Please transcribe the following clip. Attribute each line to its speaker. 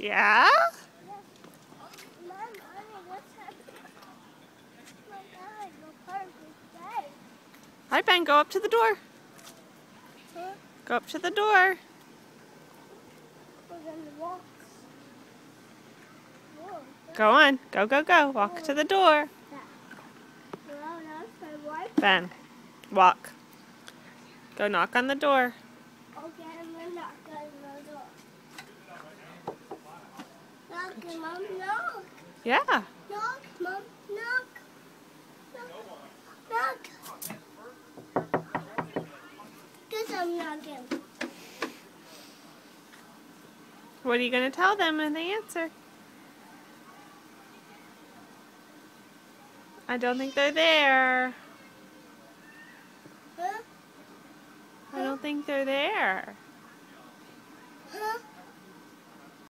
Speaker 1: Yeah? All right, Ben, go up to the door.
Speaker 2: Huh?
Speaker 1: Go up to the door.
Speaker 2: We're gonna walk. Whoa.
Speaker 1: Go on. Go, go, go. Walk to the door.
Speaker 2: Well, that's my wife.
Speaker 1: Ben, walk. Go knock on the door.
Speaker 2: Okay, I'm gonna knock on the door. Knock, Mom, knock.
Speaker 1: Yeah.
Speaker 2: Knock, Mom, knock. Knock. Guess I'm knocking.
Speaker 1: What are you going to tell them when they answer? I don't think they're there.
Speaker 2: Huh?
Speaker 1: I don't think they're there.